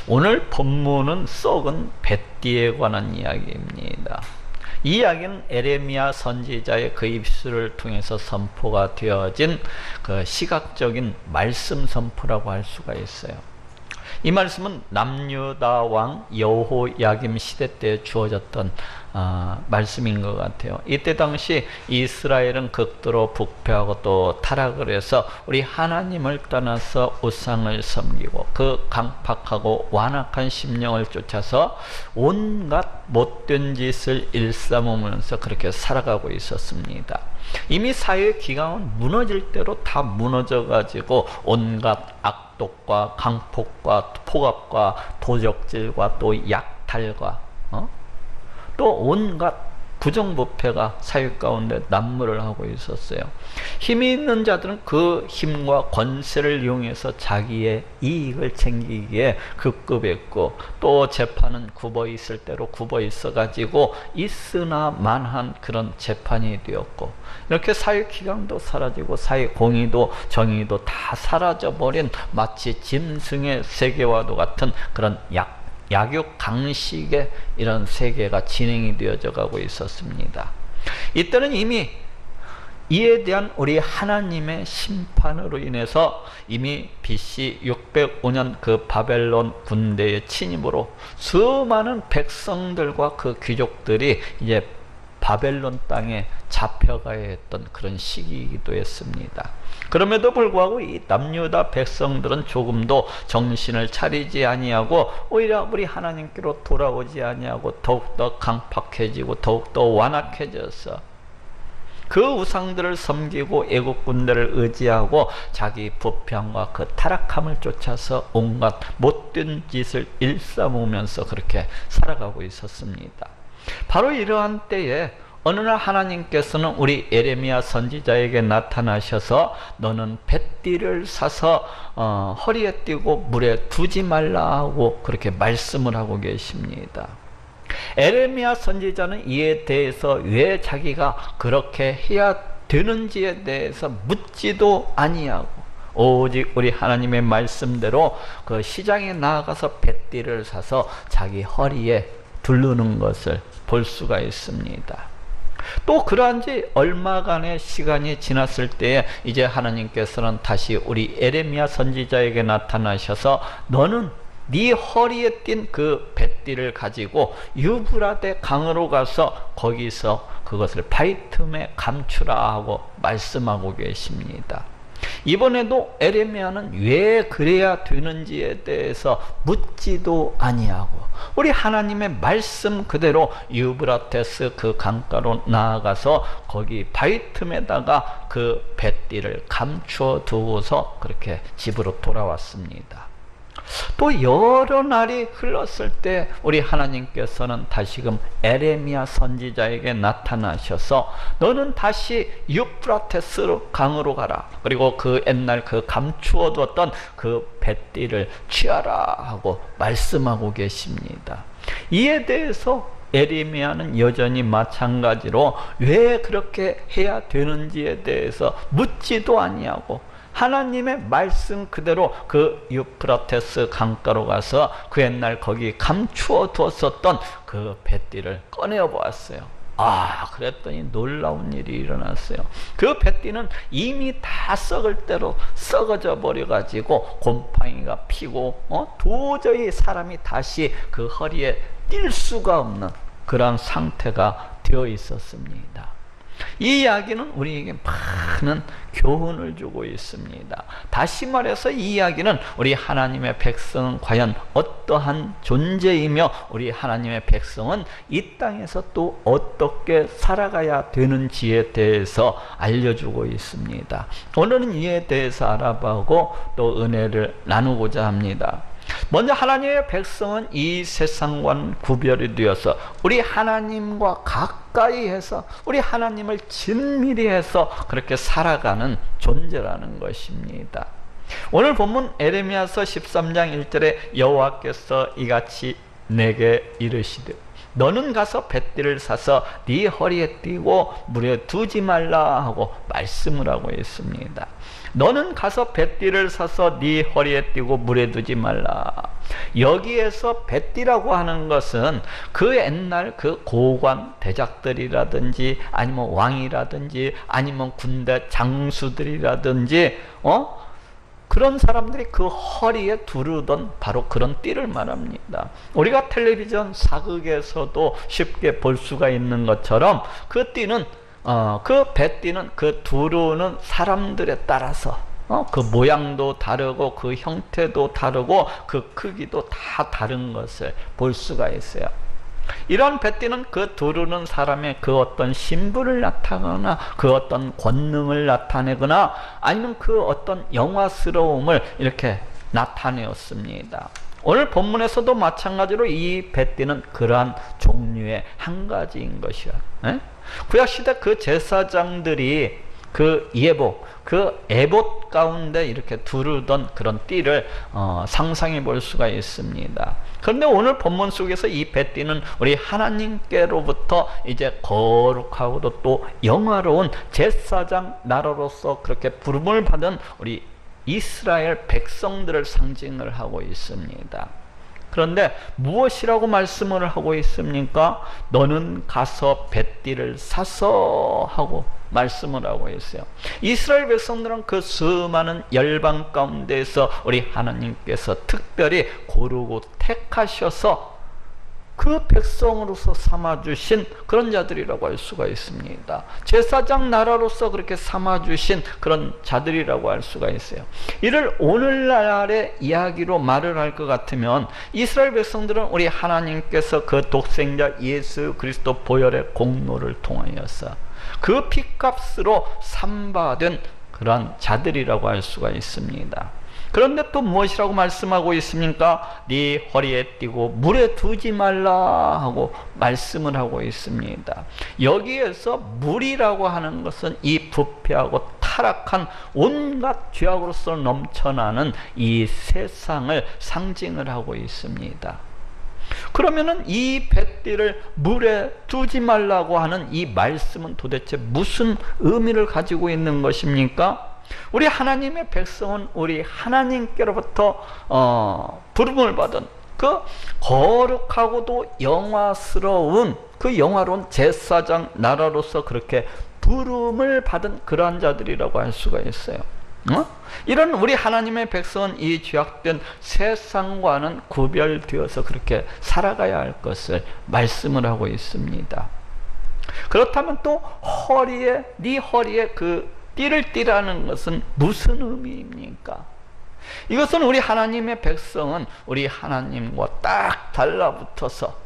오늘 본문은 썩은 뱃띠에 관한 이야기입니다. 이 이야기는 에레미야 선지자의 그 입술을 통해서 선포가 되어진 그 시각적인 말씀 선포라고 할 수가 있어요. 이 말씀은 남유다 왕 여호야김 시대 때 주어졌던 말씀인 것 같아요. 이때 당시 이스라엘은 극도로 부패하고 또 타락을 해서 우리 하나님을 떠나서 우상을 섬기고 그 강팍하고 완악한 심령을 쫓아서 온갖 못된 짓을 일삼으면서 그렇게 살아가고 있었습니다. 이미 사회의 기강은 무너질 대로 다 무너져 가지고 온갖 악독과 강폭과 폭압과 도적질과 또 약탈과 또 온갖 부정부패가 사회 가운데 난무를 하고 있었어요. 힘이 있는 자들은 그 힘과 권세를 이용해서 자기의 이익을 챙기기에 급급했고, 또 재판은 굽어 있을 대로 굽어 있어 가지고 있으나 만한 그런 재판이 되었고, 이렇게 사회 기강도 사라지고 사회 공의도 정의도 다 사라져버린 마치 짐승의 세계와도 같은 그런 약육 강식의 이런 세계가 진행이 되어져 가고 있었습니다. 이때는 이미 이에 대한 우리 하나님의 심판으로 인해서 이미 BC 605년 그 바벨론 군대의 침입으로 수많은 백성들과 그 귀족들이 이제 바벨론 땅에 잡혀가야 했던 그런 시기이기도 했습니다. 그럼에도 불구하고 이 남유다 백성들은 조금도 정신을 차리지 아니하고 오히려 우리 하나님께로 돌아오지 아니하고 더욱더 강팍해지고 더욱더 완악해져서 그 우상들을 섬기고 애국 군대를 의지하고 자기 부패함과 그 타락함을 쫓아서 온갖 못된 짓을 일삼으면서 그렇게 살아가고 있었습니다. 바로 이러한 때에 어느 날 하나님께서는 우리 에레미야 선지자에게 나타나셔서 너는 뱃띠를 사서 허리에 띠고 물에 두지 말라 하고 그렇게 말씀을 하고 계십니다. 에레미야 선지자는 이에 대해서 왜 자기가 그렇게 해야 되는지에 대해서 묻지도 아니하고 오직 우리 하나님의 말씀대로 그 시장에 나아가서 뱃띠를 사서 자기 허리에 두르는 것을 볼 수가 있습니다. 또 그러한 지 얼마간의 시간이 지났을 때에 이제 하나님께서는 다시 우리 에레미야 선지자에게 나타나셔서 너는 네 허리에 띈 그 뱃띠를 가지고 유브라데 강으로 가서 거기서 그것을 바위 틈에 감추라 하고 말씀하고 계십니다. 이번에도 에레미야는 왜 그래야 되는지에 대해서 묻지도 아니하고 우리 하나님의 말씀 그대로 유브라테스 그 강가로 나아가서 거기 바위 틈에다가 그 뱃띠를 감추어 두고서 그렇게 집으로 돌아왔습니다. 또 여러 날이 흘렀을 때 우리 하나님께서는 다시금 에레미야 선지자에게 나타나셔서 너는 다시 유프라테스 강으로 가라, 그리고 그 옛날 그 감추어 두었던 그 뱃띠를 취하라 하고 말씀하고 계십니다. 이에 대해서 에레미야는 여전히 마찬가지로 왜 그렇게 해야 되는지에 대해서 묻지도 아니하고 하나님의 말씀 그대로 그 유프라테스 강가로 가서 그 옛날 거기 감추어 두었었던 그 뱃띠를 꺼내어 보았어요. 그랬더니 놀라운 일이 일어났어요. 그 뱃띠는 이미 다 썩을 대로 썩어져 버려 가지고 곰팡이가 피고 도저히 사람이 다시 그 허리에 띌 수가 없는 그런 상태가 되어 있었습니다. 이 이야기는 우리에게 많은 교훈을 주고 있습니다. 다시 말해서 이 이야기는 우리 하나님의 백성은 과연 어떠한 존재이며 우리 하나님의 백성은 이 땅에서 또 어떻게 살아가야 되는지에 대해서 알려주고 있습니다. 오늘은 이에 대해서 알아보고 또 은혜를 나누고자 합니다. 먼저 하나님의 백성은 이 세상과는 구별이 되어서 우리 하나님과 가까이 해서 우리 하나님을 친밀히 해서 그렇게 살아가는 존재라는 것입니다. 오늘 본문 에레미야서 13장 1절에 여호와께서 이같이 내게 이르시되 너는 가서 뱃띠를 사서 네 허리에 띠고 물에 두지 말라 하고 말씀을 하고 있습니다. 너는 가서 뱃띠를 사서 네 허리에 띠고 물에 두지 말라. 여기에서 뱃띠라고 하는 것은 그 옛날 그 고관 대작들이라든지 아니면 왕이라든지 아니면 군대 장수들이라든지 그런 사람들이 그 허리에 두르던 바로 그런 띠를 말합니다. 우리가 텔레비전 사극에서도 쉽게 볼 수가 있는 것처럼 그 띠는 그 뱃띠는 그 두르는 사람들에 따라서 그 모양도 다르고 그 형태도 다르고 그 크기도 다 다른 것을 볼 수가 있어요. 이런 뱃띠는 그 두르는 사람의 그 어떤 신분을 나타내거나 그 어떤 권능을 나타내거나 아니면 그 어떤 영화스러움을 이렇게 나타내었습니다. 오늘 본문에서도 마찬가지로 이 뱃띠는 그러한 종류의 한 가지인 것이야. 구약시대 그 제사장들이 그 예복, 그 에봇 가운데 이렇게 두르던 그런 띠를 상상해 볼 수가 있습니다. 그런데 오늘 본문 속에서 이 뱃띠는 우리 하나님께로부터 이제 거룩하고도 또 영화로운 제사장 나라로서 그렇게 부름을 받은 우리 이스라엘 백성들을 상징을 하고 있습니다. 그런데 무엇이라고 말씀을 하고 있습니까? 너는 가서 뱃띠를 사서 하고 말씀을 하고 있어요. 이스라엘 백성들은 그 수많은 열방 가운데에서 우리 하나님께서 특별히 고르고 택하셔서 그 백성으로서 삼아주신 그런 자들이라고 할 수가 있습니다. 제사장 나라로서 그렇게 삼아주신 그런 자들이라고 할 수가 있어요. 이를 오늘날의 이야기로 말을 할 것 같으면 이스라엘 백성들은 우리 하나님께서 그 독생자 예수 그리스도 보혈의 공로를 통하여서 그 핏값으로 삼받은 그런 자들이라고 할 수가 있습니다. 그런데 또 무엇이라고 말씀하고 있습니까? 네 허리에 띠고 물에 두지 말라 하고 말씀을 하고 있습니다. 여기에서 물이라고 하는 것은 이 부패하고 타락한 온갖 죄악으로서 넘쳐나는 이 세상을 상징을 하고 있습니다. 그러면은 이 뱃띠를 물에 두지 말라고 하는 이 말씀은 도대체 무슨 의미를 가지고 있는 것입니까? 우리 하나님의 백성은 우리 하나님께로부터 부름을 받은 그 거룩하고도 영화스러운 그 영화로운 제사장 나라로서 그렇게 부름을 받은 그러한 자들이라고 할 수가 있어요. 이런 우리 하나님의 백성은 이 죄악된 세상과는 구별되어서 그렇게 살아가야 할 것을 말씀을 하고 있습니다. 그렇다면 또 네 허리에 그 띠를 띠라는 것은 무슨 의미입니까? 이것은 우리 하나님의 백성은 우리 하나님과 딱 달라붙어서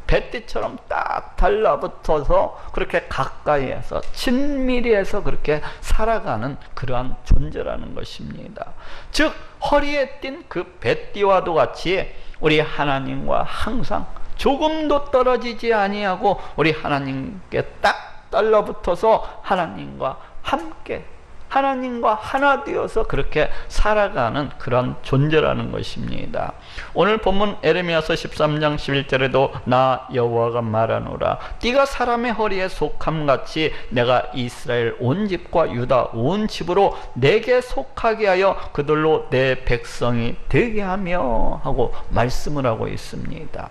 뱃띠처럼 딱 달라붙어서 그렇게 가까이에서 친밀히해서 그렇게 살아가는 그러한 존재라는 것입니다. 즉 허리에 띈 그 뱃띠와도 같이 우리 하나님과 항상 조금도 떨어지지 아니하고 우리 하나님께 딱 달라붙어서 하나님과 함께 하나님과 하나 되어서 그렇게 살아가는 그런 존재라는 것입니다. 오늘 본문 에레미야서 13장 11절에도 나 여호와가 말하노라 띠가 사람의 허리에 속함같이 내가 이스라엘 온 집과 유다 온 집으로 내게 속하게 하여 그들로 내 백성이 되게 하며 하고 말씀을 하고 있습니다.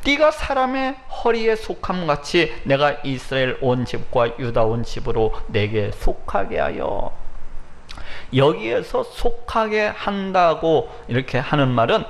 띠가 사람의 허리에 속함같이 내가 이스라엘 온 집과 유다 온 집으로 내게 속하게 하여, 여기에서 속하게 한다고 이렇게 하는 말은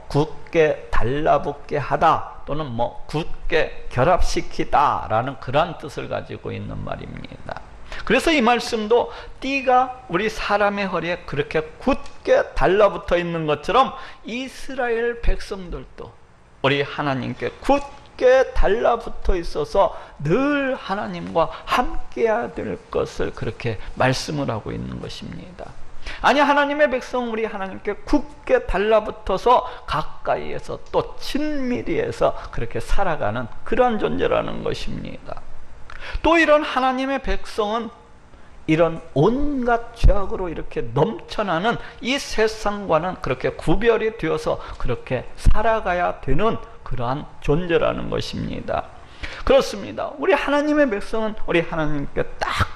굳게 달라붙게 하다 또는 굳게 결합시키다 라는 그런 뜻을 가지고 있는 말입니다. 그래서 이 말씀도 띠가 우리 사람의 허리에 그렇게 굳게 달라붙어 있는 것처럼 이스라엘 백성들도 우리 하나님께 굳게 달라붙어 있어서 늘 하나님과 함께해야 될 것을 그렇게 말씀을 하고 있는 것입니다. 아니, 하나님의 백성 우리 하나님께 굳게 달라붙어서 가까이에서 또 친밀히해서 그렇게 살아가는 그러한 존재라는 것입니다. 또 이런 하나님의 백성은 이런 온갖 죄악으로 이렇게 넘쳐나는 이 세상과는 그렇게 구별이 되어서 그렇게 살아가야 되는 그러한 존재라는 것입니다. 그렇습니다. 우리 하나님의 백성은 우리 하나님께 딱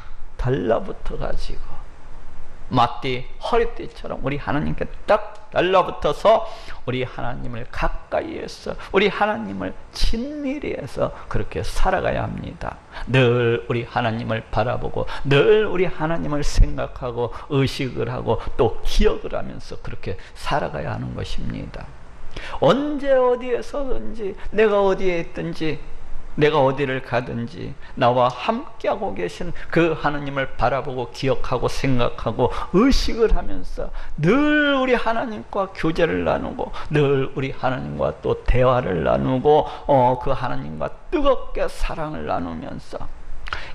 달라붙어 가지고 마띠 허리띠처럼 우리 하나님께 딱 달라붙어서 우리 하나님을 가까이에서 우리 하나님을 친밀히해서 그렇게 살아가야 합니다. 늘 우리 하나님을 바라보고 늘 우리 하나님을 생각하고 의식을 하고 또 기억을 하면서 그렇게 살아가야 하는 것입니다. 언제 어디에서든지 내가 어디에 있든지 내가 어디를 가든지 나와 함께하고 계신 그 하나님을 바라보고 기억하고 생각하고 의식을 하면서 늘 우리 하나님과 교제를 나누고 늘 우리 하나님과 또 대화를 나누고 그 하나님과 뜨겁게 사랑을 나누면서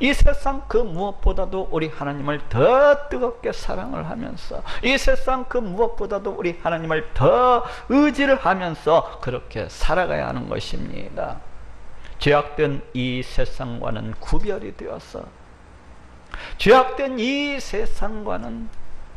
이 세상 그 무엇보다도 우리 하나님을 더 뜨겁게 사랑을 하면서 이 세상 그 무엇보다도 우리 하나님을 더 의지를 하면서 그렇게 살아가야 하는 것입니다. 죄악된 이 세상과는 구별이 되어서 죄악된 이 세상과는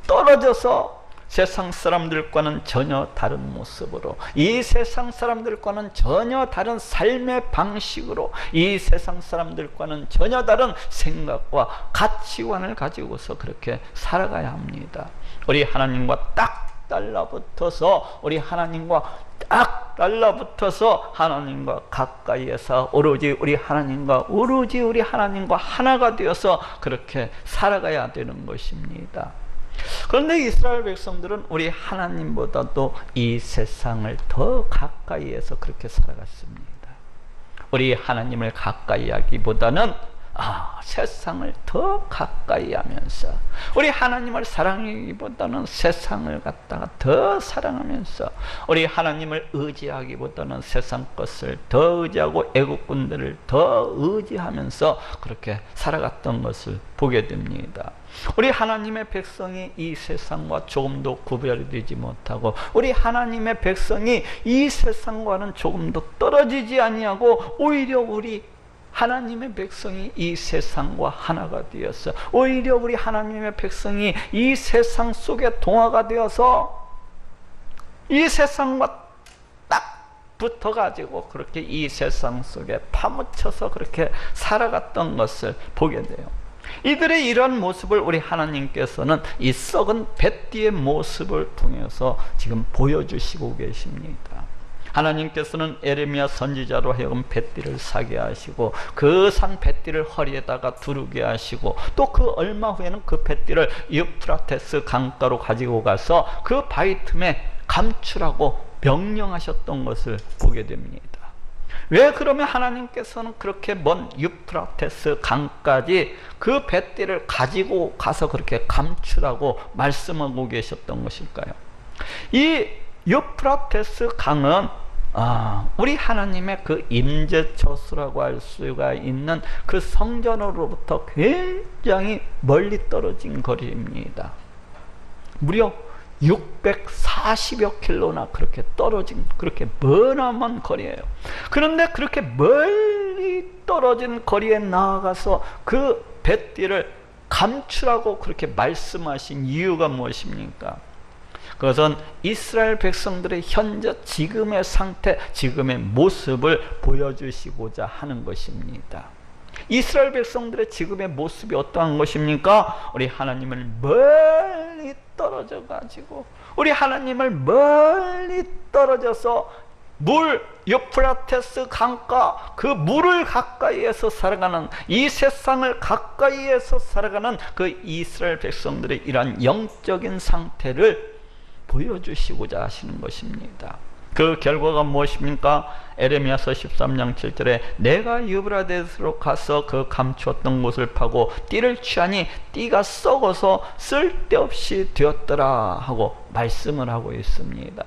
떨어져서 세상 사람들과는 전혀 다른 모습으로 이 세상 사람들과는 전혀 다른 삶의 방식으로 이 세상 사람들과는 전혀 다른 생각과 가치관을 가지고서 그렇게 살아가야 합니다. 우리 하나님과 딱 달라붙어서 우리 하나님과 딱 달라붙어서 하나님과 가까이에서 오로지 우리 하나님과 하나가 되어서 그렇게 살아가야 되는 것입니다. 그런데 이스라엘 백성들은 우리 하나님보다도 이 세상을 더 가까이에서 그렇게 살아갔습니다. 우리 하나님을 가까이 하기보다는 세상을 더 가까이 하면서 우리 하나님을 사랑하기보다는 세상을 갖다가 더 사랑하면서 우리 하나님을 의지하기보다는 세상 것을 더 의지하고 애국군들을 더 의지하면서 그렇게 살아갔던 것을 보게 됩니다. 우리 하나님의 백성이 이 세상과 조금도 구별이 되지 못하고 우리 하나님의 백성이 이 세상과는 조금도 떨어지지 아니하고 오히려 우리 하나님의 백성이 이 세상과 하나가 되어서 오히려 우리 하나님의 백성이 이 세상 속에 동화가 되어서 이 세상과 딱 붙어가지고 그렇게 이 세상 속에 파묻혀서 그렇게 살아갔던 것을 보게 돼요. 이들의 이런 모습을 우리 하나님께서는 이 썩은 뱃띠의 모습을 통해서 지금 보여주시고 계십니다. 하나님께서는 에레미야 선지자로 하여금 뱃띠를 사게 하시고 그 산 뱃띠를 허리에다가 두르게 하시고 또 그 얼마 후에는 그 뱃띠를 유프라테스 강가로 가지고 가서 그 바위 틈에 감추라고 명령하셨던 것을 보게 됩니다. 왜 그러면 하나님께서는 그렇게 먼 유프라테스 강까지 그 뱃띠를 가지고 가서 그렇게 감추라고 말씀하고 계셨던 것일까요? 이 유프라테스 강은 우리 하나님의 그 임재처소라고 할 수가 있는 그 성전으로부터 굉장히 멀리 떨어진 거리입니다. 무려 640여 킬로나 그렇게 떨어진 그렇게 머나먼 거리예요. 그런데 그렇게 멀리 떨어진 거리에 나아가서 그 뱃띠를 감추라고 그렇게 말씀하신 이유가 무엇입니까? 그것은 이스라엘 백성들의 현재 지금의 상태, 지금의 모습을 보여주시고자 하는 것입니다. 이스라엘 백성들의 지금의 모습이 어떠한 것입니까? 우리 하나님을 멀리 떨어져 가지고 우리 하나님을 멀리 떨어져서 유프라테스 강가 그 물을 가까이에서 살아가는 이 세상을 가까이에서 살아가는 그 이스라엘 백성들의 이러한 영적인 상태를 보여주시고자 하시는 것입니다. 그 결과가 무엇입니까? 에레미야서 13장 7절에 내가 유브라데스로 가서 그 감추었던 곳을 파고 띠를 취하니 띠가 썩어서 쓸데없이 되었더라 하고 말씀을 하고 있습니다.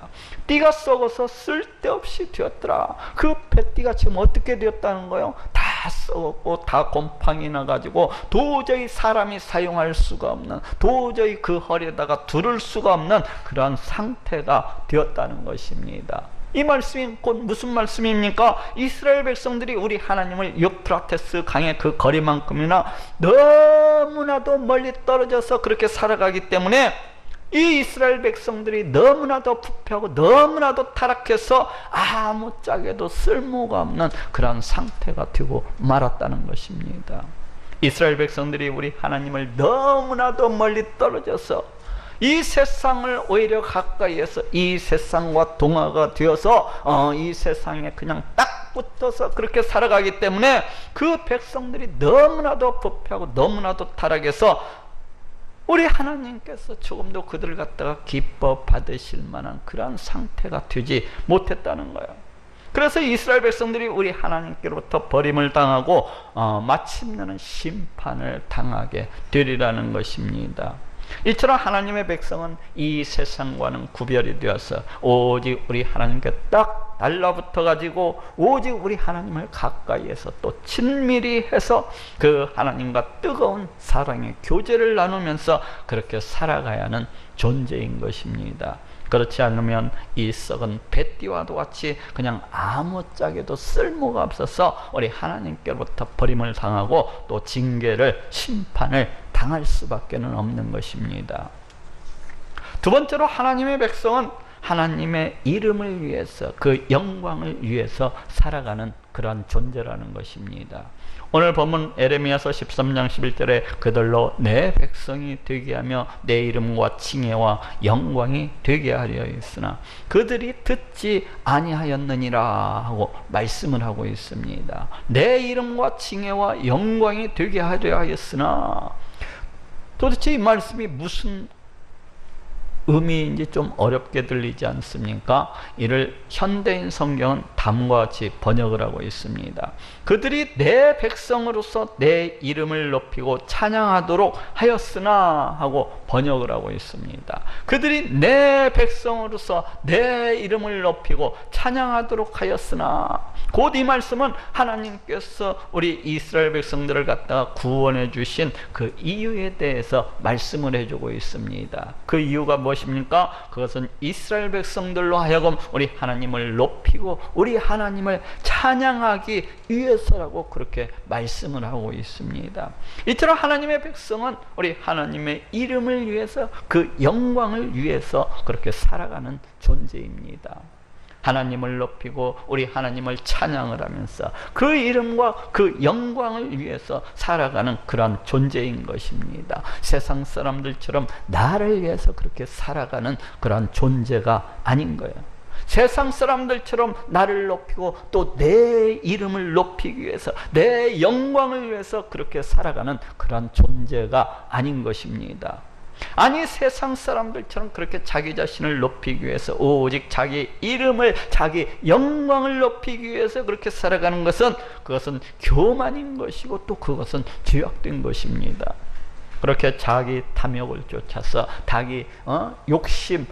띠가 썩어서 쓸데없이 되었더라. 그 뱃띠가 지금 어떻게 되었다는 거예요? 다 썩었고 다 곰팡이 나가지고 도저히 사람이 사용할 수가 없는, 도저히 그 허리에다가 두를 수가 없는 그러한 상태가 되었다는 것입니다. 이 말씀이 곧 무슨 말씀입니까? 이스라엘 백성들이 우리 하나님을 유프라테스 강의 그 거리만큼이나 너무나도 멀리 떨어져서 그렇게 살아가기 때문에 이 이스라엘 백성들이 너무나도 부패하고 너무나도 타락해서 아무짝에도 쓸모가 없는 그런 상태가 되고 말았다는 것입니다. 이스라엘 백성들이 우리 하나님을 너무나도 멀리 떨어져서 이 세상을 오히려 가까이에서 이 세상과 동화가 되어서 이 세상에 그냥 딱 붙어서 그렇게 살아가기 때문에 그 백성들이 너무나도 부패하고 너무나도 타락해서 우리 하나님께서 조금도 그들을 갖다가 기뻐 받으실 만한 그러한 상태가 되지 못했다는 거예요. 그래서 이스라엘 백성들이 우리 하나님께로부터 버림을 당하고 마침내는 심판을 당하게 되리라는 것입니다. 이처럼 하나님의 백성은 이 세상과는 구별이 되어서 오직 우리 하나님께 딱 달라붙어 가지고 오직 우리 하나님을 가까이에서 또 친밀히 해서 그 하나님과 뜨거운 사랑의 교제를 나누면서 그렇게 살아가야 하는 존재인 것입니다. 그렇지 않으면 이 썩은 뱃띠와도 같이 그냥 아무짝에도 쓸모가 없어서 우리 하나님께로부터 버림을 당하고 또 징계를 심판을 당할 수밖에 없는 것입니다. 두 번째로 하나님의 백성은 하나님의 이름을 위해서 그 영광을 위해서 살아가는 그러한 존재라는 것입니다. 오늘 본문 에레미야서 13장 11절에 그들로 내 백성이 되게 하며 내 이름과 칭혜와 영광이 되게 하려 했으나 그들이 듣지 아니하였느니라 하고 말씀을 하고 있습니다. 내 이름과 칭혜와 영광이 되게 하려 하였으나 도대체 이 말씀이 무슨 의미인지 좀 어렵게 들리지 않습니까? 이를 현대인 성경은 다음과 같이 번역을 하고 있습니다. 그들이 내 백성으로서 내 이름을 높이고 찬양하도록 하였으나 하고 번역을 하고 있습니다. 그들이 내 백성으로서 내 이름을 높이고 찬양하도록 하였으나 곧 이 말씀은 하나님께서 우리 이스라엘 백성들을 갖다가 구원해 주신 그 이유에 대해서 말씀을 해주고 있습니다. 그 이유가 무엇입니까? 그것은 이스라엘 백성들로 하여금 우리 하나님을 높이고 우리 하나님을 찬양하기 위해서라고 그렇게 말씀을 하고 있습니다. 이처럼 하나님의 백성은 우리 하나님의 이름을 위해서 그 영광을 위해서 그렇게 살아가는 존재입니다. 하나님을 높이고 우리 하나님을 찬양을 하면서 그 이름과 그 영광을 위해서 살아가는 그러한 존재인 것입니다. 세상 사람들처럼 나를 위해서 그렇게 살아가는 그러한 존재가 아닌 거예요. 세상 사람들처럼 나를 높이고 또 내 이름을 높이기 위해서 내 영광을 위해서 그렇게 살아가는 그러한 존재가 아닌 것입니다. 아니 세상 사람들처럼 그렇게 자기 자신을 높이기 위해서 오직 자기 이름을 자기 영광을 높이기 위해서 그렇게 살아가는 것은 그것은 교만인 것이고 또 그것은 죄악된 것입니다. 그렇게 자기 탐욕을 쫓아서 자기 욕심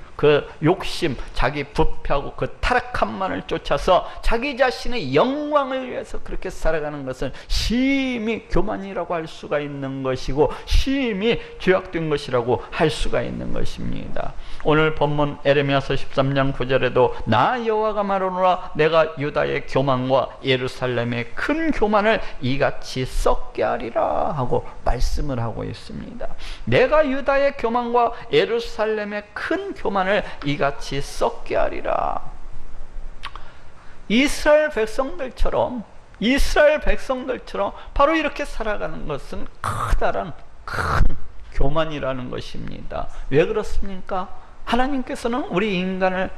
자기 부패하고 그 타락함만을 쫓아서 자기 자신의 영광을 위해서 그렇게 살아가는 것은 심히 교만이라고 할 수가 있는 것이고 심히 죄악된 것이라고 할 수가 있는 것입니다. 오늘 본문 에레미야서 13장 9절에도 나 여호와가 말하노라 내가 유다의 교만과 예루살렘의 큰 교만을 이같이 썩게 하리라 하고 말씀을 하고 있습니다. 내가 유다의 교만과 예루살렘의 큰 교만을 이같이 썩게 하리라. 이스라엘 백성들처럼 바로 이렇게 살아가는 것은 커다란 큰 교만이라는 것입니다. 왜 그렇습니까? 하나님께서는 우리 인간을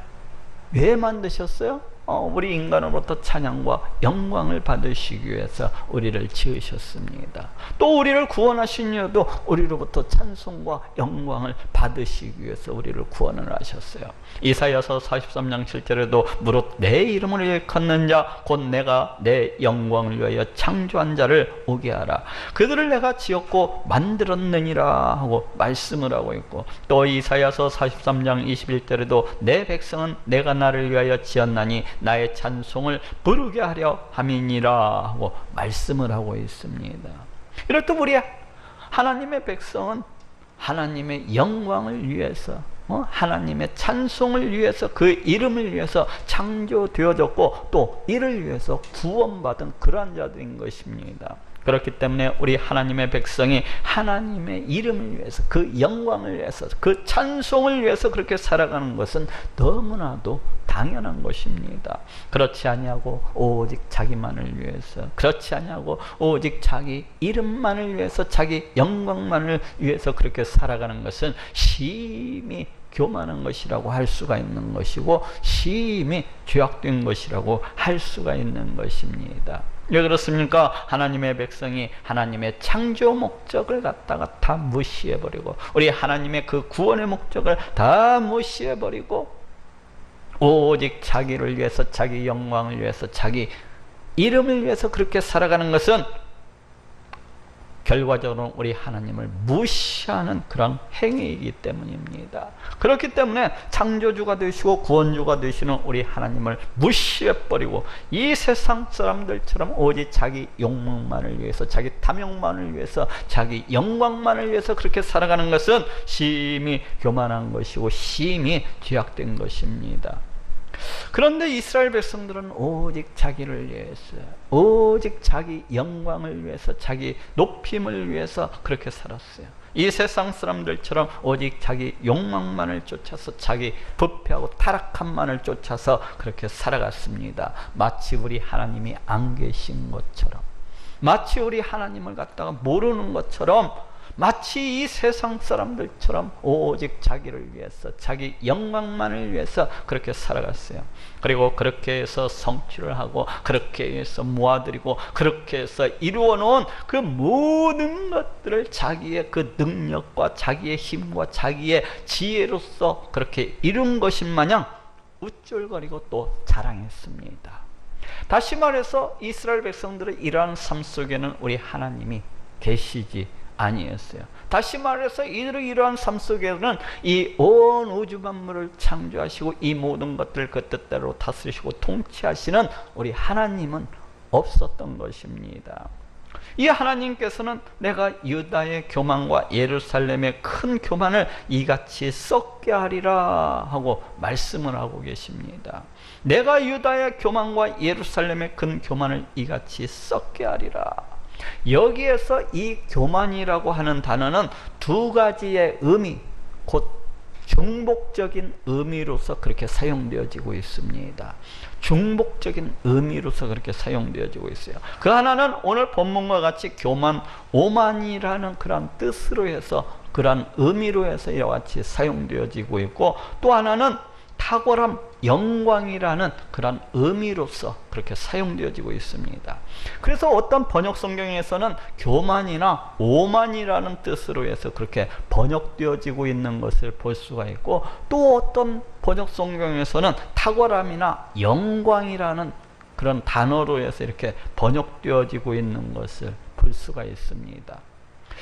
왜 만드셨어요? 우리 인간으로부터 찬양과 영광을 받으시기 위해서 우리를 지으셨습니다. 또 우리를 구원하신 이유도 우리로부터 찬송과 영광을 받으시기 위해서 우리를 구원을 하셨어요. 이사야서 43장 7절에도 무릇 내 이름을 일컫는 자 곧 내가 내 영광을 위하여 창조한 자를 오게 하라. 그들을 내가 지었고 만들었느니라 하고 말씀을 하고 있고 또 이사야서 43장 21절에도 내 백성은 내가 나를 위하여 지었나니 나의 찬송을 부르게 하려 함이니라 하고 말씀을 하고 있습니다. 이렇듯 우리 하나님의 백성은 하나님의 영광을 위해서 하나님의 찬송을 위해서 그 이름을 위해서 창조되어졌고 또 이를 위해서 구원받은 그러한 자들인 것입니다. 그렇기 때문에 우리 하나님의 백성이 하나님의 이름을 위해서, 그 영광을 위해서, 그 찬송을 위해서 그렇게 살아가는 것은 너무나도 당연한 것입니다. 그렇지 아니하고 오직 자기만을 위해서, 그렇지 아니하고 오직 자기 이름만을 위해서, 자기 영광만을 위해서 그렇게 살아가는 것은 심히 교만한 것이라고 할 수가 있는 것이고, 심히 죄악된 것이라고 할 수가 있는 것입니다. 왜 그렇습니까? 하나님의 백성이 하나님의 창조 목적을 갖다가 다 무시해버리고, 우리 하나님의 그 구원의 목적을 다 무시해버리고, 오직 자기를 위해서, 자기 영광을 위해서, 자기 이름을 위해서 그렇게 살아가는 것은 결과적으로 우리 하나님을 무시하는 그런 행위이기 때문입니다. 그렇기 때문에 창조주가 되시고 구원주가 되시는 우리 하나님을 무시해버리고, 이 세상 사람들처럼 오직 자기 욕망만을 위해서, 자기 탐욕만을 위해서, 자기 영광만을 위해서 그렇게 살아가는 것은 심히 교만한 것이고 심히 죄악된 것입니다. 그런데 이스라엘 백성들은 오직 자기를 위해서, 오직 자기 영광을 위해서, 자기 높임을 위해서 그렇게 살았어요. 이 세상 사람들처럼 오직 자기 욕망만을 쫓아서, 자기 부패하고 타락함만을 쫓아서 그렇게 살아갔습니다. 마치 우리 하나님이 안 계신 것처럼, 마치 우리 하나님을 갖다가 모르는 것처럼, 마치 이 세상 사람들처럼 오직 자기를 위해서, 자기 영광만을 위해서 그렇게 살아갔어요. 그리고 그렇게 해서 성취를 하고, 그렇게 해서 모아들이고, 그렇게 해서 이루어놓은 그 모든 것들을 자기의 그 능력과 자기의 힘과 자기의 지혜로서 그렇게 이룬 것인 마냥 우쭐거리고 또 자랑했습니다. 다시 말해서 이스라엘 백성들의 이러한 삶 속에는 우리 하나님이 계시지 아니었어요. 다시 말해서 이들의 이러한 삶 속에는 이 온 우주 만물을 창조하시고 이 모든 것들을 그 뜻대로 다스리시고 통치하시는 우리 하나님은 없었던 것입니다. 이 하나님께서는 내가 유다의 교만과 예루살렘의 큰 교만을 이같이 썩게 하리라 하고 말씀을 하고 계십니다. 내가 유다의 교만과 예루살렘의 큰 교만을 이같이 썩게 하리라. 여기에서 이 교만이라고 하는 단어는 두 가지의 의미, 곧 중복적인 의미로서 그렇게 사용되어지고 있습니다. 중복적인 의미로서 그렇게 사용되어지고 있어요. 그 하나는 오늘 본문과 같이 교만, 오만이라는 그런 뜻으로 해서, 그런 의미로 해서 이와 같이 사용되어지고 있고, 또 하나는 탁월함, 영광이라는 그런 의미로서 그렇게 사용되어지고 있습니다. 그래서 어떤 번역 성경에서는 교만이나 오만이라는 뜻으로 해서 그렇게 번역되어지고 있는 것을 볼 수가 있고, 또 어떤 번역 성경에서는 탁월함이나 영광이라는 그런 단어로 해서 이렇게 번역되어지고 있는 것을 볼 수가 있습니다.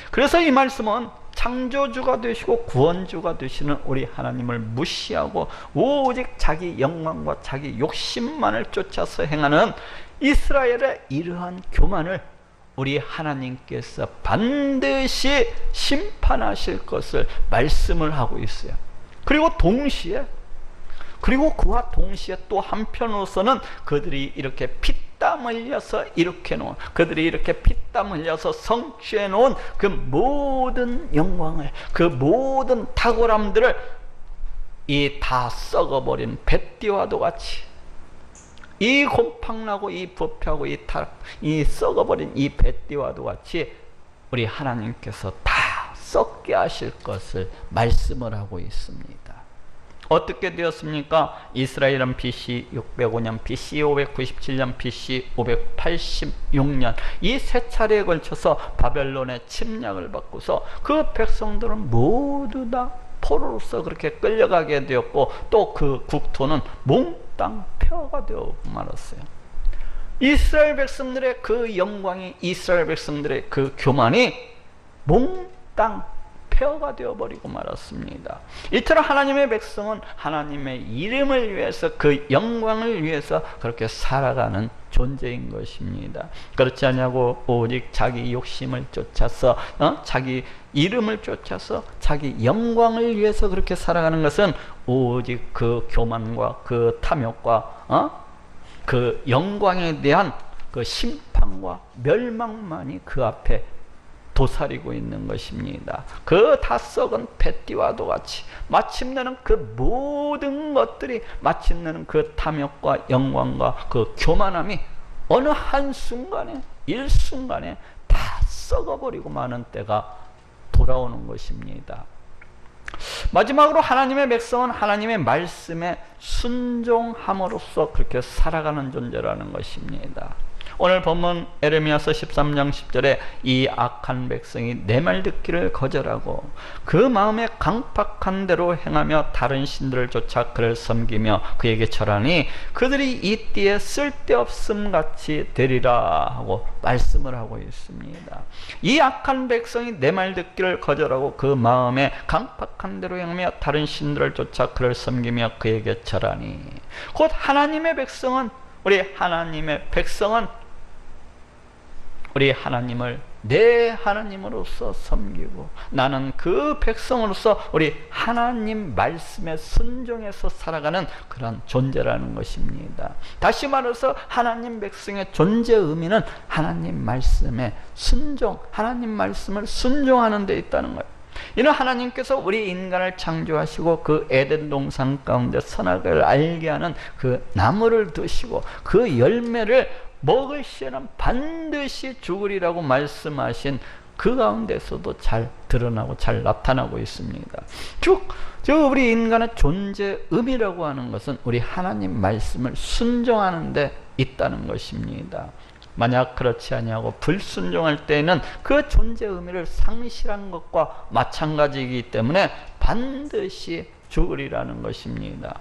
그래서 이 말씀은 창조주가 되시고 구원주가 되시는 우리 하나님을 무시하고 오직 자기 영광과 자기 욕심만을 쫓아서 행하는 이스라엘의 이러한 교만을 우리 하나님께서 반드시 심판하실 것을 말씀을 하고 있어요. 그리고 그와 동시에 또 한편으로서는 그들이 이렇게 피땀 흘려서 이렇게 놓은, 그들이 이렇게 피땀 흘려서 성취해 놓은 그 모든 영광을, 그 모든 탁월함들을 이 다 썩어버린 뱃띠와도 같이, 이 곰팡나고 이 부패하고 이 썩어버린 이 뱃띠와도 같이 우리 하나님께서 다 썩게 하실 것을 말씀을 하고 있습니다. 어떻게 되었습니까? 이스라엘은 BC 605년, BC 597년, BC 586년 이 세 차례에 걸쳐서 바벨론의 침략을 받고서 그 백성들은 모두 다 포로로서 그렇게 끌려가게 되었고, 또 그 국토는 몽땅 폐허가 되어 말았어요. 이스라엘 백성들의 그 영광이, 이스라엘 백성들의 그 교만이 몽땅 폐허가 되어버리고 말았습니다. 이처럼 하나님의 백성은 하나님의 이름을 위해서, 그 영광을 위해서 그렇게 살아가는 존재인 것입니다. 그렇지 않냐고 오직 자기 욕심을 쫓아서, 자기 이름을 쫓아서 자기 영광을 위해서 그렇게 살아가는 것은 오직 그 교만과 그 탐욕과 그 영광에 대한 그 심판 심판과 멸망만이 그 앞에 도사리고 있는 것입니다. 그 다 썩은 뱃띠와도 같이 마침내는 그 모든 것들이, 마침내는 그 탐욕과 영광과 그 교만함이 어느 한순간에, 일순간에 다 썩어버리고 마는 때가 돌아오는 것입니다. 마지막으로 하나님의 백성은 하나님의 말씀에 순종함으로써 그렇게 살아가는 존재라는 것입니다. 오늘 본문 에레미야서 13장 10절에 이 악한 백성이 내 말 듣기를 거절하고 그 마음에 강팍한 대로 행하며 다른 신들을 쫓아 그를 섬기며 그에게 절하니 그들이 이 띠에 쓸데없음 같이 되리라 하고 말씀을 하고 있습니다. 이 악한 백성이 내 말 듣기를 거절하고 그 마음에 강팍한 대로 행하며 다른 신들을 쫓아 그를 섬기며 그에게 절하니, 곧 하나님의 백성은, 우리 하나님의 백성은 우리 하나님을 내 하나님으로서 섬기고 나는 그 백성으로서 우리 하나님 말씀에 순종해서 살아가는 그런 존재라는 것입니다. 다시 말해서 하나님 백성의 존재 의미는 하나님 말씀에 순종, 하나님 말씀을 순종하는 데 있다는 거예요. 이는 하나님께서 우리 인간을 창조하시고 그 에덴 동산 가운데 선악을 알게 하는 그 나무를 드시고 그 열매를 먹을 시에는 반드시 죽으리라고 말씀하신 그 가운데서도 잘 드러나고 잘 나타나고 있습니다. 즉 우리 인간의 존재 의미라고 하는 것은 우리 하나님 말씀을 순종하는 데 있다는 것입니다. 만약 그렇지 아니하고 불순종할 때에는 그 존재 의미를 상실한 것과 마찬가지이기 때문에 반드시 죽으리라는 것입니다.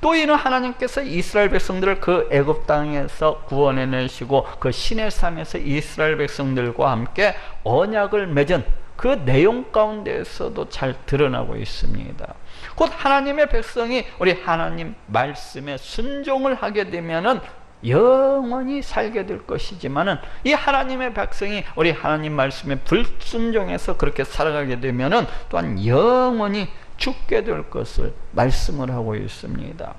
또 이는 하나님께서 이스라엘 백성들을 그 애굽 땅에서 구원해내시고 그 시내산에서 이스라엘 백성들과 함께 언약을 맺은 그 내용 가운데에서도 잘 드러나고 있습니다. 곧 하나님의 백성이 우리 하나님 말씀에 순종을 하게 되면은 영원히 살게 될 것이지만은 이 하나님의 백성이 우리 하나님 말씀에 불순종해서 그렇게 살아가게 되면은 또한 영원히 죽게 될 것을 말씀을 하고 있습니다.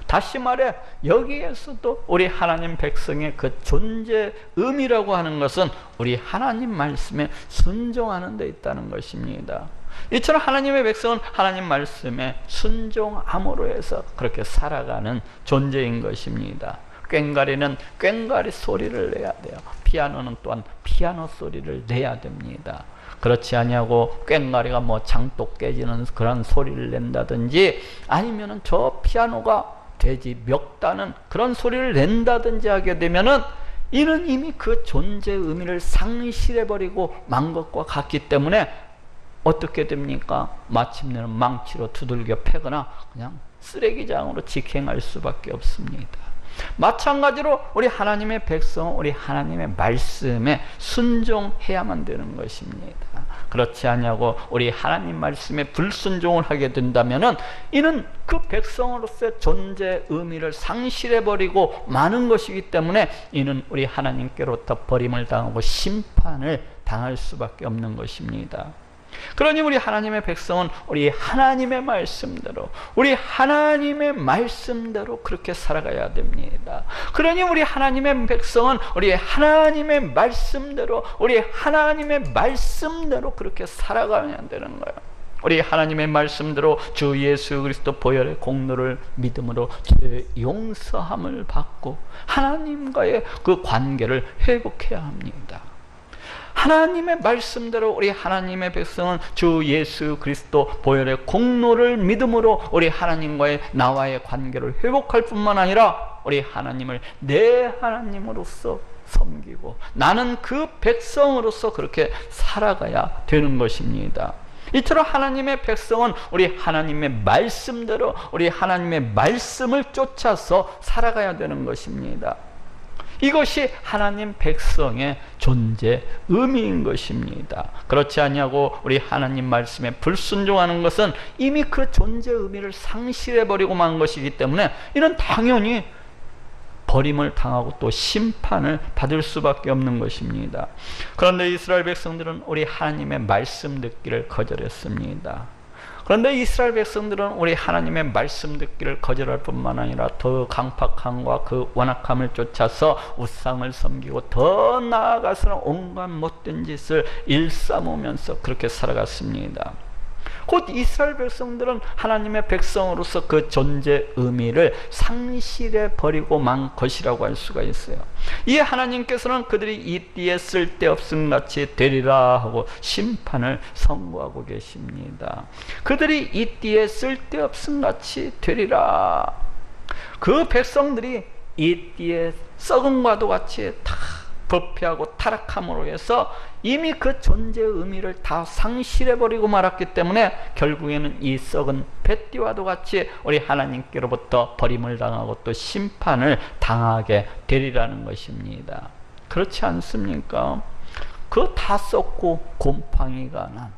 다시 말해 여기에서도 우리 하나님 백성의 그 존재 의미라고 하는 것은 우리 하나님 말씀에 순종하는 데 있다는 것입니다. 이처럼 하나님의 백성은 하나님 말씀에 순종함으로 해서 그렇게 살아가는 존재인 것입니다. 꽹과리는 꽹과리 소리를 내야 돼요. 피아노는 또한 피아노 소리를 내야 됩니다. 그렇지 아니하고 꽹과리가 뭐 장독 깨지는 그런 소리를 낸다든지 아니면은 저 피아노가 돼지 멱다는 그런 소리를 낸다든지 하게 되면은 이는 이미 그 존재 의미를 상실해버리고 만 것과 같기 때문에 어떻게 됩니까? 마침내는 망치로 두들겨 패거나 그냥 쓰레기장으로 직행할 수밖에 없습니다. 마찬가지로 우리 하나님의 백성은 우리 하나님의 말씀에 순종해야만 되는 것입니다. 그렇지 않냐고 우리 하나님 말씀에 불순종을 하게 된다면은 이는 그 백성으로서의 존재 의미를 상실해버리고 마는 것이기 때문에 이는 우리 하나님께로부터 버림을 당하고 심판을 당할 수밖에 없는 것입니다. 그러니 우리 하나님의 백성은 우리 하나님의 말씀대로 그렇게 살아가야 됩니다. 그러니 우리 하나님의 백성은 우리 하나님의 말씀대로 그렇게 살아가야 되는 거예요. 우리 하나님의 말씀대로 주 예수 그리스도 보혈의 공로를 믿음으로 죄 용서함을 받고 하나님과의 그 관계를 회복해야 합니다. 하나님의 말씀대로 우리 하나님의 백성은 주 예수 그리스도 보혈의 공로를 믿음으로 우리 하나님과의 나와의 관계를 회복할 뿐만 아니라 우리 하나님을 내 하나님으로서 섬기고 나는 그 백성으로서 그렇게 살아가야 되는 것입니다. 이처럼 하나님의 백성은 우리 하나님의 말씀대로 우리 하나님의 말씀을 쫓아서 살아가야 되는 것입니다. 이것이 하나님 백성의 존재 의미인 것입니다. 그렇지 않냐고 우리 하나님 말씀에 불순종하는 것은 이미 그 존재 의미를 상실해버리고 만 것이기 때문에 이는 당연히 버림을 당하고 또 심판을 받을 수밖에 없는 것입니다. 그런데 이스라엘 백성들은 우리 하나님의 말씀 듣기를 거절했습니다. 그런데 이스라엘 백성들은 우리 하나님의 말씀 듣기를 거절할 뿐만 아니라 더 강팍함과 그 완악함을 쫓아서 우상을 섬기고 더 나아가서는 온갖 못된 짓을 일삼으면서 그렇게 살아갔습니다. 곧 이스라엘 백성들은 하나님의 백성으로서 그 존재 의미를 상실해 버리고 만 것이라고 할 수가 있어요. 이에 하나님께서는 그들이 이 띠에 쓸데없음 같이 되리라 하고 심판을 선고하고 계십니다. 그들이 이 띠에 쓸데없음 같이 되리라. 그 백성들이 이 띠에 썩음과도 같이 다 부패하고 타락함으로 해서 이미 그 존재의 의미를 다 상실해버리고 말았기 때문에 결국에는 이 썩은 뱃띠와도 같이 우리 하나님께로부터 버림을 당하고 또 심판을 당하게 되리라는 것입니다. 그렇지 않습니까? 그 다 썩고 곰팡이가 난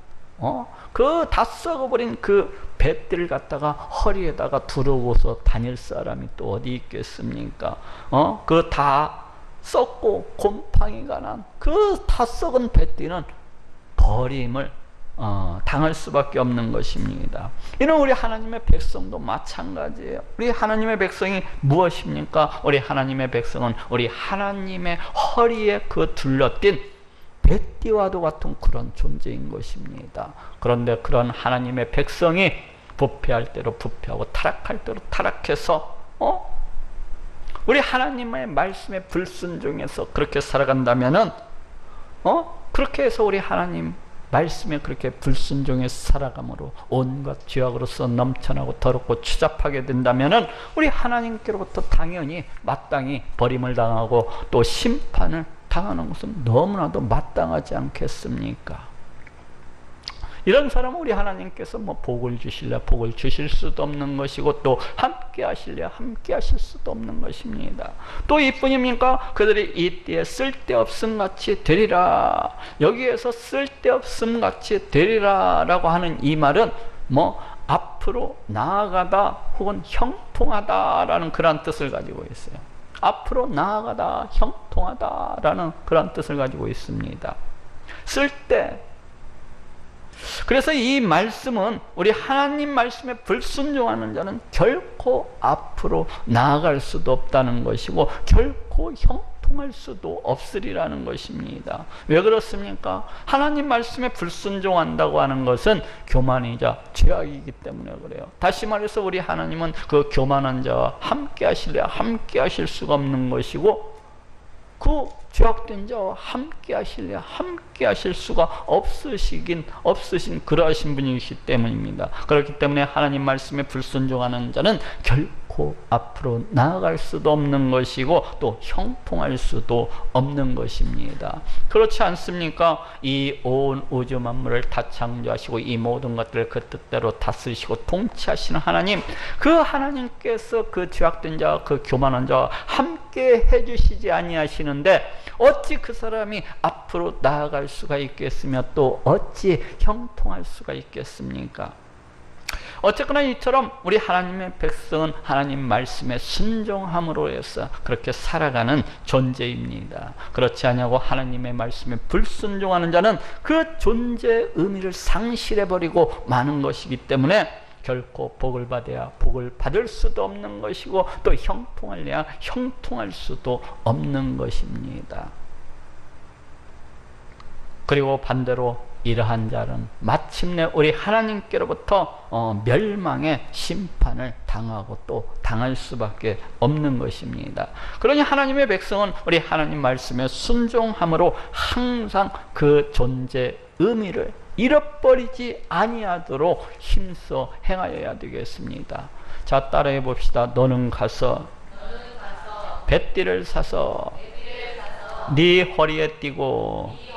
그 다 썩어버린 그 뱃띠를 갖다가 허리에다가 두르고서 다닐 사람이 또 어디 있겠습니까? 그 다 썩고 곰팡이가 난 그 다 썩은 뱃띠는 버림을 당할 수밖에 없는 것입니다. 이는 우리 하나님의 백성도 마찬가지예요. 우리 하나님의 백성이 무엇입니까? 우리 하나님의 백성은 우리 하나님의 허리에 그 둘러띤 뱃띠와도 같은 그런 존재인 것입니다. 그런데 그런 하나님의 백성이 부패할 대로 부패하고 타락할 대로 타락해서 우리 하나님의 말씀에 불순종해서 그렇게 살아간다면은 그렇게 해서 우리 하나님 말씀에 그렇게 불순종해서 살아감으로 온갖 죄악으로서 넘쳐나고 더럽고 추잡하게 된다면은 우리 하나님께로부터 당연히 마땅히 버림을 당하고 또 심판을 당하는 것은 너무나도 마땅하지 않겠습니까? 이런 사람은 우리 하나님께서 복을 주실래 복을 주실 수도 없는 것이고 또 함께 하실래 함께 하실 수도 없는 것입니다. 또 이뿐입니까? 그들이 이 띠에 쓸데없음 같이 되리라. 여기에서 쓸데없음 같이 되리라 라고 하는 이 말은 앞으로 나아가다 혹은 형통하다 라는 그런 뜻을 가지고 있어요. 앞으로 나아가다 형통하다 라는 그런 뜻을 가지고 있습니다. 쓸데. 그래서 이 말씀은 우리 하나님 말씀에 불순종하는 자는 결코 앞으로 나아갈 수도 없다는 것이고 결코 형통할 수도 없으리라는 것입니다. 왜 그렇습니까? 하나님 말씀에 불순종한다고 하는 것은 교만이자 죄악이기 때문에 그래요. 다시 말해서 우리 하나님은 그 교만한 자와 함께 하실래야 함께 하실 수가 없는 것이고 그 죄악된 자와 함께 하실래야 함께 하실 수가 없으신 그러하신 분이시기 때문입니다. 그렇기 때문에 하나님 말씀에 불순종하는 자는 결코 앞으로 나아갈 수도 없는 것이고 또 형통할 수도 없는 것입니다. 그렇지 않습니까? 이 온 우주 만물을 다 창조하시고 이 모든 것들을 그 뜻대로 다스리시고 통치하시는 하나님, 그 하나님께서 그 죄악된 자와 그 교만한 자와 함께 해주시지 아니하시는데 어찌 그 사람이 앞으로 나아갈 수가 있겠으며 또 어찌 형통할 수가 있겠습니까? 어쨌거나 이처럼 우리 하나님의 백성은 하나님 말씀에 순종함으로 해서 그렇게 살아가는 존재입니다. 그렇지 않냐고 하나님의 말씀에 불순종하는 자는 그 존재의 의미를 상실해버리고 마는 것이기 때문에 결코 복을 받아야 복을 받을 수도 없는 것이고 또 형통하려야 형통할 수도 없는 것입니다. 그리고 반대로 이러한 자는 마침내 우리 하나님께로부터 멸망의 심판을 당하고 또 당할 수밖에 없는 것입니다. 그러니 하나님의 백성은 우리 하나님 말씀에 순종함으로 항상 그 존재 의미를 잃어버리지 아니하도록 힘써 행하여야 되겠습니다. 자, 따라해 봅시다. 너는 가서 뱃띠를 사서 네 허리에 띠고.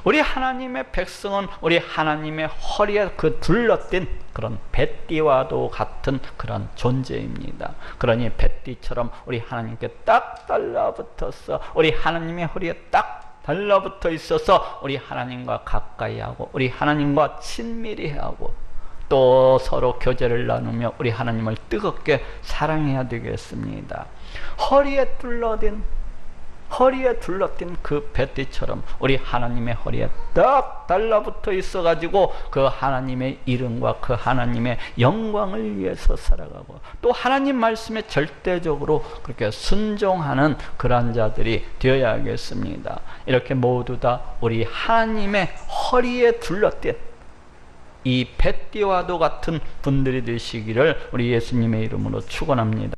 우리 하나님의 백성은 우리 하나님의 허리에 그 둘러띤 그런 뱃띠와도 같은 그런 존재입니다. 그러니 뱃띠처럼 우리 하나님께 딱 달라붙어서 우리 하나님의 허리에 딱 달라붙어 있어서 우리 하나님과 가까이 하고 우리 하나님과 친밀히 하고 또 서로 교제를 나누며 우리 하나님을 뜨겁게 사랑해야 되겠습니다. 허리에 둘러든 허리에 둘러띤 그 뱃띠처럼 우리 하나님의 허리에 딱 달라붙어 있어가지고 그 하나님의 이름과 그 하나님의 영광을 위해서 살아가고 또 하나님 말씀에 절대적으로 그렇게 순종하는 그러한 자들이 되어야겠습니다. 이렇게 모두 다 우리 하나님의 허리에 둘러띤 이 뱃띠와도 같은 분들이 되시기를 우리 예수님의 이름으로 축원합니다.